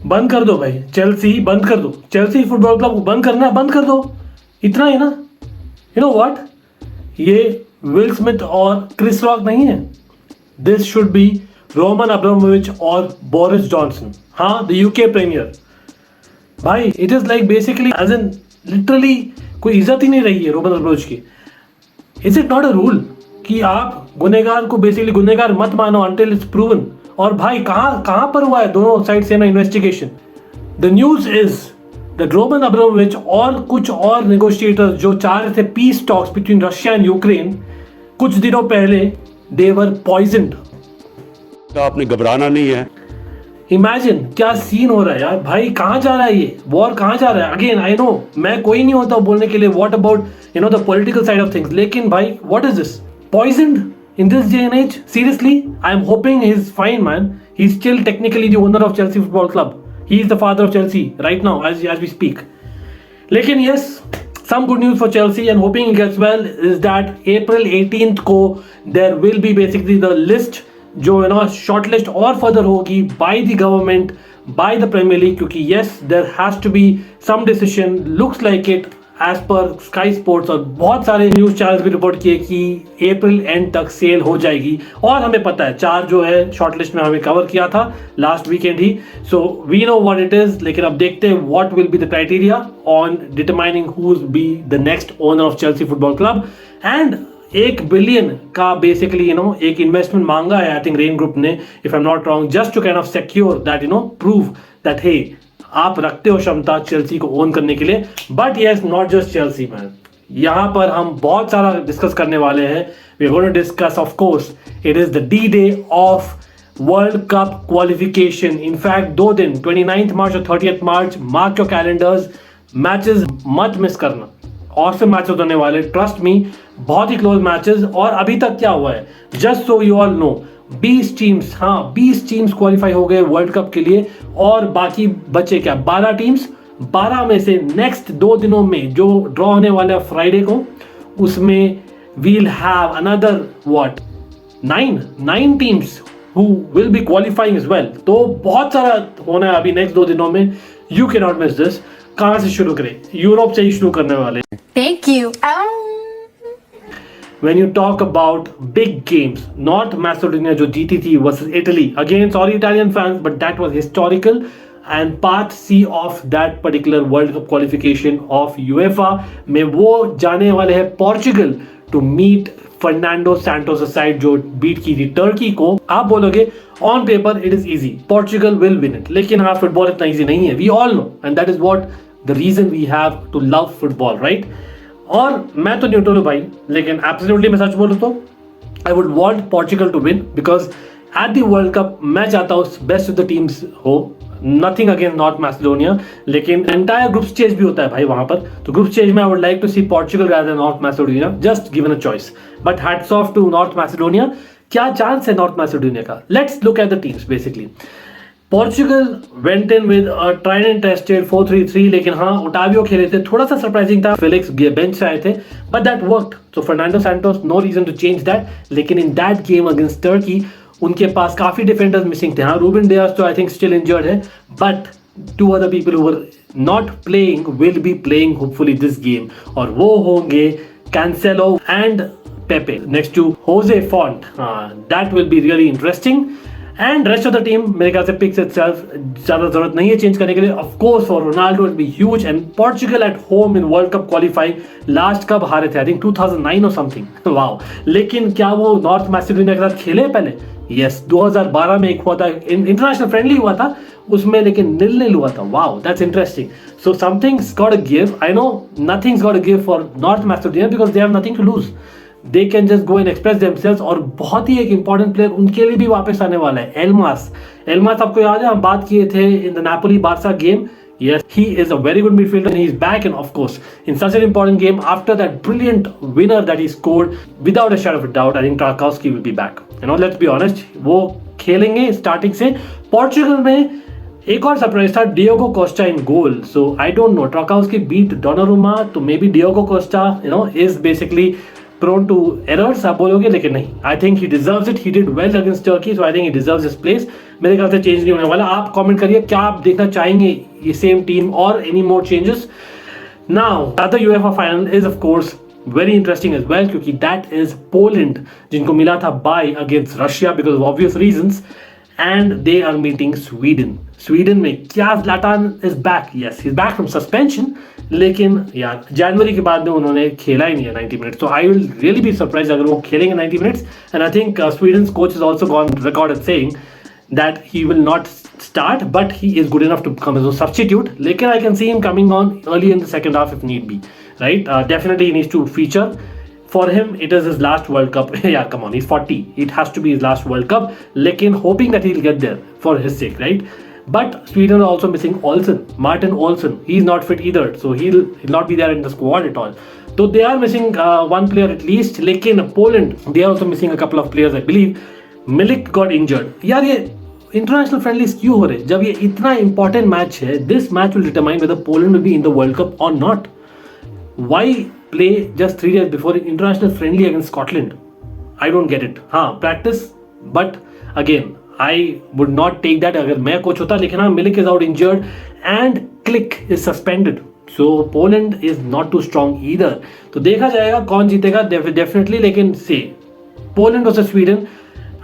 बंद कर दो भाई, चेल्सी बंद कर दो, चेल्सी फुटबॉल क्लब को बंद करना है, बंद कर दो, इतना ही ना। यू नो व्हाट, ये विल स्मिथ और क्रिस रॉक नहीं है, this should be Roman Abramovich और बोरिस जॉनसन, हाँ द यूके प्रीमियर। भाई it is like basically as in literally कोई इज्जत ही नहीं रही है रोमन अब्रामोविच की। Is it not a rule कि आप गुनेगार को बेसिकली गुनेगार मत मानो अंटिल इट्स प्रूवन। और भाई कहां पर हुआ है दोनों साइड से ना investigation. The news is that Roman Abramovich और कुछ और नेगोशिएटर्स जो चाह रहे थे peace talks between Russia and Ukraine, कुछ दिनों पहले दे वर पॉइजन्ड। आपने घबराना नहीं है। इमेजिन क्या सीन हो रहा है यार, भाई कहां जा रहा है ये वॉर, कहां जा रहा है। अगेन आई नो मैं कोई नहीं होता बोलने के लिए what about you know the political side of things, लेकिन भाई what is this, poisoned in this day and age? Seriously, I am hoping he's fine, man. He's still technically the owner of Chelsea Football Club. He is the father of Chelsea right now as we speak. लेकिन yes, some good news for Chelsea and hoping he gets well is that April 18th को there will be basically the list जो है ना shortlist और further होगी by the government, by the Premier League, क्योंकि yes there has to be some decision, looks like it as per Sky Sports और बहुत सारे न्यूज चैनल्स भी रिपोर्ट किए कि अप्रैल एंड तक सेल हो जाएगी। और हमें पता है 4 जो है शॉर्टलिस्ट में हमें कवर किया था लास्ट वीकेंड ही, so we know what it is. लेकिन अब देखते हैं what will be the criteria on determining who will be the next owner of Chelsea football club. And 1 billion का बेसिकली यू नो एक investment मांगा है I think Raine group ने, if I am not wrong, just to kind of secure that you know prove that hey आप रखते हो क्षमता Chelsea को ओन करने के लिए। But yes not just Chelsea man, यहां पर हम बहुत सारा डिस्कस करने वाले हैं। We are going to discuss of course it is the D day of world cup qualification. In fact 2 दिन 29 मार्च और 30 March, mark your calendars, matches मत मिस करना, ऑसम मैचेस होने वाले, ट्रस्ट मी, बहुत ही क्लोज मैचेस। और अभी तक क्या हुआ है just so you all know, 20 teams, हाँ 20 टीम्स क्वालिफाई हो गए वर्ल्ड कप के लिए और बाकी बचे क्या 12 टीम्स। 12 में से नेक्स्ट 2 दिनों में जो ड्रॉ होने वाला है फ्राइडे को, उसमें we'll have another what 9 teams who will be qualifying as well. तो बहुत सारा होना है अभी नेक्स्ट 2 दिनों में, you can not miss this. कहां से शुरू करें? यूरोप से ही शुरू करने वाले। Thank you. When you talk about big games, not Macedonia जो जीती थी versus Italy, again sorry Italian fans, but that was historical and part C of that particular World Cup qualification of UEFA में वो जाने वाले हैं Portugal to meet Fernando Santos side जो beat की थी टर्की को। आप बोलोगे on paper it is easy, Portugal will win it, लेकिन हाँ फुटबॉल इतना इजी नहीं है, we all know, and that is what the reason we have to love football, right. और मैं तो न्यूट्रल हूँ भाई, लेकिन एब्सोल्युटली मैं सच बोलूँ तो I would want Portugal to win because at the world cup मैं चाहता हूँ बेस्ट ऑफ द टीम्स हो, नथिंग अगेंस्ट नॉर्थ मैसेडोनिया, लेकिन एंटायर ग्रुप स्टेज भी होता है भाई वहां पर। तो ग्रुप स्टेज में I would like to see Portugal rather than North Macedonia, just given a choice. But hats off to North Macedonia. क्या चांस है नॉर्थ मैसेडोनिया का? Let's look at the teams basically. Portugal went in with tried and tested 4-3-3, लेकिन हाँ Ottavio खेले थे, थोड़ा सा surprising था, फेलिक्स बेंच से आए थे, but that worked. So Fernando Santos, no reason to change that. लेकिन in that game against Turkey उनके पास काफी डिफेंडर्स मिसिंग थे। हाँ रूबेन डियास तो आई थिंक स्टिल इंजर्ड है, but 2 other people who were not playing will be playing hopefully this game, और वो होंगे Cancelo and Pepe next to Jose Fonte. That will be really interesting. And rest of the team मेरे ख्याल से pics itself, ज्यादा जरूरत नहीं है चेंज करने के लिए। Of course for Ronaldo it be huge, and Portugal at home in world cup qualify last कब हारे थे? आई थिंक 2009 और समथिंग, वाओ। लेकिन क्या वो नॉर्थ मैसेडोनिया के साथ खेले पहले? यस 2012 में एक हुआ था, इंटरनेशनल फ्रेंडली हुआ था उसमें, लेकिन 0-0 हुआ था। Wow that's interesting. So something's got to give, I know nothing's got to give for North Macedonia because they have nothing to lose, they can just go and express themselves. और बहुत ही एक important player उनके लिए भी वापस आने वाला है, एल्मास आपको याद है हम बात किए थे in the Napoli Barca game. Yes, he is a very good midfielder and he's back, and of course in such an important game after that brilliant winner that he scored, without a shadow of a doubt I think Tarkowski will be back. You know, let's be honest, वो खेलेंगे starting से। Portugal में एक और surprise था, Diogo Costa in goal. So I don't know, Trakowski beat Donnarumma, तो maybe Diogo Costa you know is basically prone to errors आप बोलोगे, लेकिन नहीं, I think he deserves it. He did well against Turkey, so I think he deserves his place. मेरे ख्याल से change नहीं होने वाला। आप कमेंट करिए क्या आप देखना चाहेंगे ये सेम टीम और any more changes. Now other UEFA final is of course very interesting as well, क्योंकि दैट इज पोलैंड, जिनको मिला था bye against Russia because of obvious reasons, and they are meeting Sweden. Sweden में क्या Zlatan is back? Yes, he is back from suspension, लेकिन यार जनवरी के बाद में उन्होंने खेला ही नहीं है 90 मिनट्स, तो I will really be surprise अगर वो खेलेंगे 90 minutes. And I think Sweden coach is also gone record saying that he will not start, but he is good enough to come as a substitute. Lekin I can see him coming on early in the second half if need be, right? Definitely he needs to feature. For him, it is his last World Cup. Yeah, come on, he's 40. It has to be his last World Cup. Lekin hoping that he'll get there for his sake, right? But Sweden are also missing Olsen, Martin Olsen. He's not fit either, so he'll not be there in the squad at all. So they are missing one player at least. Lekin Poland, they are also missing a couple of players, I believe. Milik got injured. यार ये international friendlies क्यों हो रहे हैं जब ये इतना important match है? This match will determine whether Poland will be in the world Cup और not. Why play just 3 days before international friendly against Scotland? I don't get it. हाँ, practice, but again I would not take that अगर मैं coach होता. लेकिन हाँ, Milik is out injured and Klich is suspended, so Poland is not too strong either. तो देखा जाएगा कौन जीतेगा डेफिनेटली. लेकिन से Poland versus Sweden,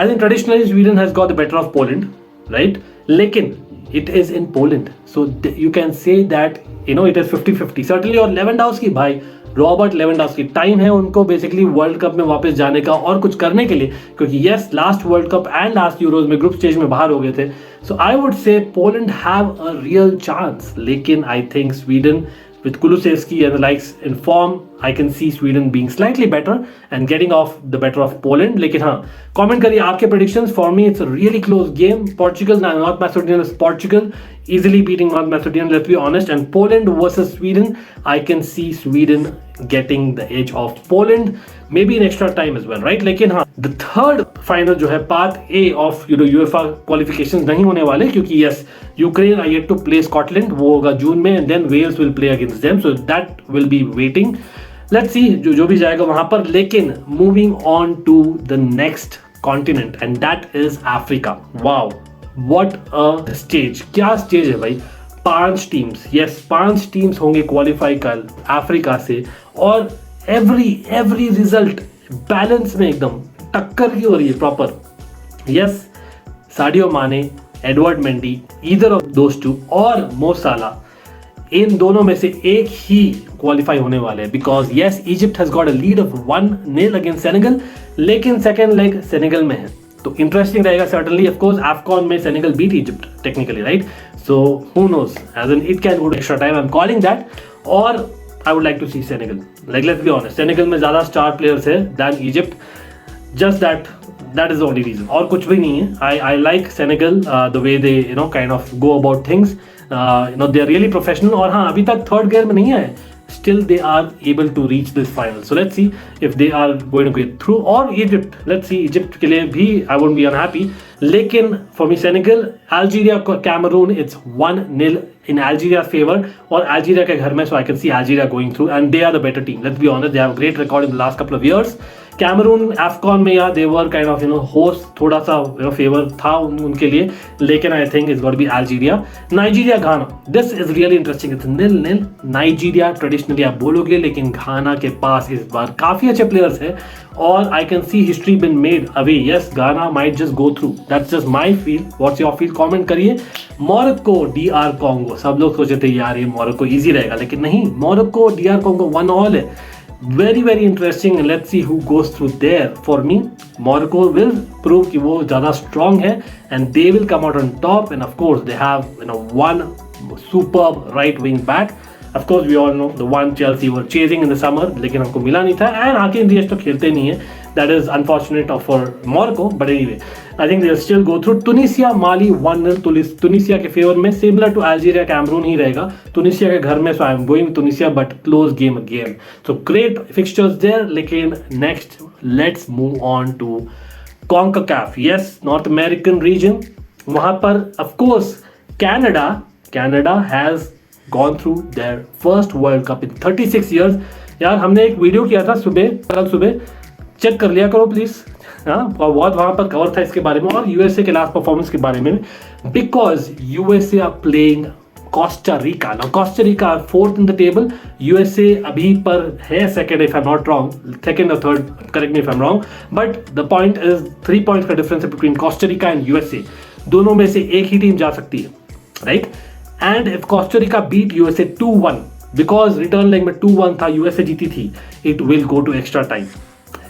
I think traditionally Sweden has got the better of Poland, right? Lekin it is in Poland, so you can say that it is 50-50. Certainly, और Lewandowski भाई, Robert Lewandowski, time है उनको basically world cup में वापस जाने का और कुछ करने के लिए, क्योंकि yes last World Cup and last Euros में ग्रुप स्टेज में बाहर हो गए थे. So I would say Poland have a real chance. लेकिन I think Sweden with Kulusevski and the likes in form, I can see Sweden being slightly better and getting off the better of Poland. लेकिन हाँ, comment करिए आपके predictions. For me, it's a really close game. Portugal, North Macedonia is Portugal, easily beating North Macedonia, let's be honest. And Poland versus Sweden, I can see Sweden getting the edge of Poland, maybe in extra time as well, right? लेकिन हाँ, the third final जो है part A of UEFA qualifications नहीं होने वाले, क्योंकि yes, Ukraine are yet to play Scotland, वो होगा जून में, and then Wales will play against them, so that will be waiting. Let's see जो भी जाएगा वहां पर. लेकिन moving on to the next continent, and that is Africa. Wow, what a stage! क्या stage है भाई. 5 टीम्स, यस 5 टीम्स होंगे क्वालिफाई कल अफ्रीका से, और एवरी रिजल्ट बैलेंस में एकदम टक्कर की हो रही है प्रॉपर. यस, साडियो माने, Edward Mendy, either of those two, और मो साला, इन दोनों में से एक ही क्वालिफाई होने वाले हैं. Because yes, Egypt has got a lead of 1-0 against Senegal, लेकिन सेकेंड लेग सेनेगल में है, तो इंटरेस्टिंग रहेगा. सर्टनली ऑफ कोर्स AFCON में Senegal beat Egypt technically, right? So who knows? As in, it can go to extra time. I'm calling that. Or I would like to see Senegal. Like, let's be honest, Senegal में ज़्यादा star players है than Egypt. Just that is the only reason. और कुछ भी नहीं है. I like Senegal, the way they kind of go about things. They are really professional. और हाँ, अभी तक third gear में नहीं है. Still they are able to reach this final. So let's see if they are going to get through. Or Egypt. Let's see. Egypt के लिए भी I won't be unhappy. लेकिन for me Senegal, Algeria, Cameroon, it's 1-0 in Algeria's favor. और Algeria के घर में, so I can see Algeria going through, and they are the better team. Let's be honest, they have a great record in the last couple of years. Cameroon AFCON में या they were kind of host, थोड़ा सा favour था उनके लिए. लेकिन I think it's got to be Algeria. Nigeria, Ghana, this is really interesting. It's 0-0. Nigeria traditionally आप बोलोगे, लेकिन घाना के पास इस बार काफी अच्छे प्लेयर्स हैं, और I can see history been made away. Yes, Ghana might just go through. That's just my feel. What's your feel? Comment करिए. मोरक्को, DR कॉन्गो, सब लोग सोचे थे यार ये मोरक्को इजी रहेगा, लेकिन नहीं, मोरक्को DR कॉन्गो 1-1 है. Very interesting. Let's see who goes through there. For me, Morocco will prove कि वो ज़्यादा strong है, and they will come out on top. And of course, they have one superb right wing back. Of course, we all know the one Chelsea were chasing in the summer, लेकिन हमको मिला नहीं था. And Hakim Ziyech तो खेलते नहीं है. That is unfortunate for Morocco. But anyway, I think they'll still go through. Tunisia, Mali 1-0 Tunisia के फेवर में, similar to Algeria, Cameroon ही रहेगा. Tunisia के घर में, so I'm going with Tunisia, but close game again. So great fixtures there. लेकिन next, let's move on to CONCACAF. Yes, North American region. वहाँ पर of course Canada has gone through their first World Cup in 36 years. यार हमने एक video किया था कल सुबह, चेक कर लिया करो प्लीज. बहुत वहां पर कवर था इसके बारे में और यूएसए के लास्ट परफॉर्मेंस के बारे में, because USA are playing Costa Rica. Now Costa Rica are fourth in the table, USA अभी पर है second if I am not wrong, second और third, correct me if I am wrong, but the point is 3 points का difference है between Costa Rica and USA. दोनों में से एक ही टीम जा सकती है, right? And if Costa Rica beat USA 2-1, because return leg में 2-1 था, यूएसए जीती थी, it will go to extra time.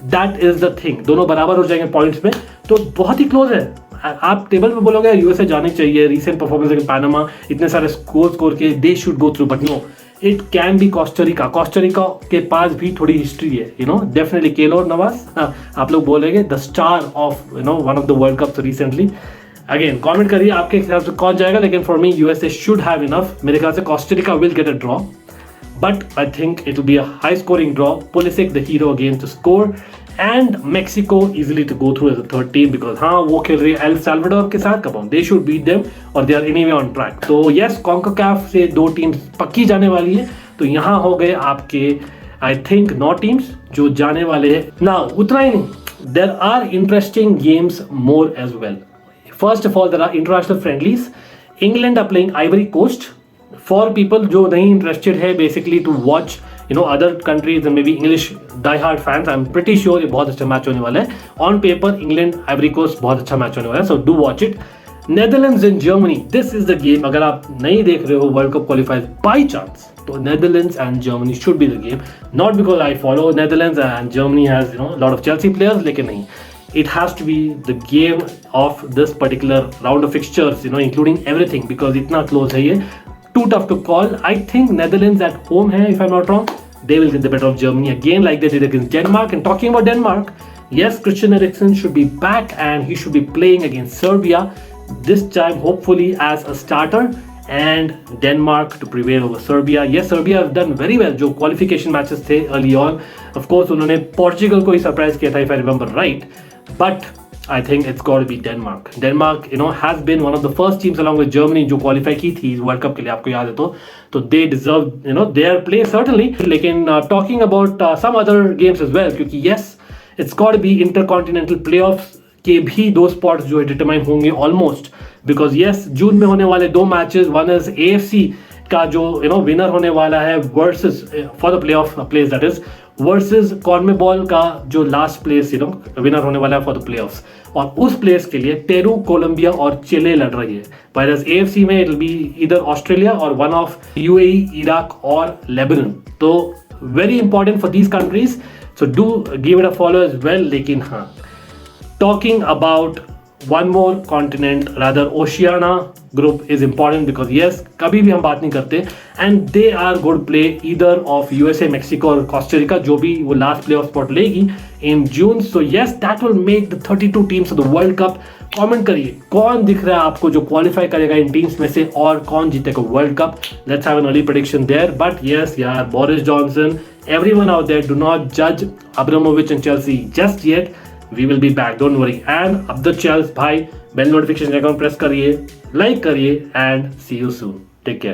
That is the thing, दोनों बराबर हो जाएंगे पॉइंट्स में, तो बहुत ही क्लोज है. आप टेबल में बोलोगे यूएसए जाने चाहिए, रीसेंट परफॉर्मेंस अगेंस्ट पैनामा, इतने सारे स्कोर के they should go through, but no, it can be Costa Rica. Costa Rica के पास भी थोड़ी हिस्ट्री है, you know, definitely. Keylor Navas, आप लोग बोलेंगे the star of you know one of the world cup recently. Again comment करिए आपके हिसाब से कौन जाएगा, लेकिन for me USA should have enough. मेरे ख्याल से Costa Rica will get a draw, but I think it will be a high scoring draw. Pulisic the hero again to score, and Mexico easily to go through as a third team because हाँ वो खेल रही है El Salvador के साथ. कब they should beat them और they are anyway on track. तो yes, CONCACAF से 2 टीम्स पक्की जाने वाली है. तो यहाँ हो गए आपके I think 9 टीम्स जो जाने वाले हैं. Now उतना ही नहीं, there are interesting games more as well. First of all, there are international friendlies. England are playing Ivory Coast. For people जो नहीं इंटरेस्टेड है basically to watch you know other countries maybe English die hard fans, I am pretty sure ये बहुत अच्छा match होने वाला है. On paper England Ivory Coast बहुत अच्छा मैच होने वाला है, so do watch it. Netherlands and Germany, this is the game. अगर आप नहीं देख रहे हो World Cup qualifiers by chance, तो Netherlands and Germany should be the game. Not because I follow Netherlands and Germany has you know lot of Chelsea players, लेकिन नहीं, it has to be the game of this particular round of fixtures, you know, including everything, because itna close hai ye, too tough to call. I think Netherlands at home hai, if I'm not wrong, they will get the better of Germany again like they did against Denmark. And talking about Denmark, yes, Christian Eriksen should be back and he should be playing against Serbia, this time hopefully as a starter, and Denmark to prevail over Serbia. Yes, Serbia have done very well जो qualification matches थे early on. Of course उन्होंने Portugal को ही surprise किया था if I remember right, but I think it's got to be Denmark. Denmark, you know, has been one of the first teams along with Germany जो qualify की थी world cup के लिए, आपको याद है तो they deserve you know their place certainly. लेकिन talking about some other games as well, क्योंकि yes, it's got to be Inter-continental Playoffs के भी 2 स्पॉट्स जो है डिटरमाइन होंगे ऑलमोस्ट, बिकॉज यस जून में होने वाले 2 मैचेस, वन इज AFC का जो यू नो विनर होने वाला है versus for the playoff place, that is versus CONMEBOL का जो last place you know winner होने वाला है फॉर द प्लेऑफ्स, और उस प्लेस के लिए पेरू, कोलंबिया और चिले लड़ रही है. व्हेयरएज AFC में it will be either Australia और वन ऑफ UAE, इराक और लेबनान. तो very important for these countries, so do give it a follow as well. लेकिन हाँ, talking about one more continent, rather Oceania group is important because yes, कभी भी हम बात नहीं करते, and they are going to play either of USA, Mexico और Costa Rica, जो भी वो last playoff spot लेगी in June. So yes, that will make the 32 teams of the World Cup. Comment करिए कौन दिख रहा है आपको जो क्वालिफाई करेगा इन टीम्स में से और कौन जीतेगा World Cup. Let's have an early prediction there. But yes यार, Boris Johnson, everyone out there, do not जज Abramovich and Chelsea just yet. We will be back, don't worry. And अब the Chels भाई, bell notification icon press करिए, like करिए, and see you soon. Take care.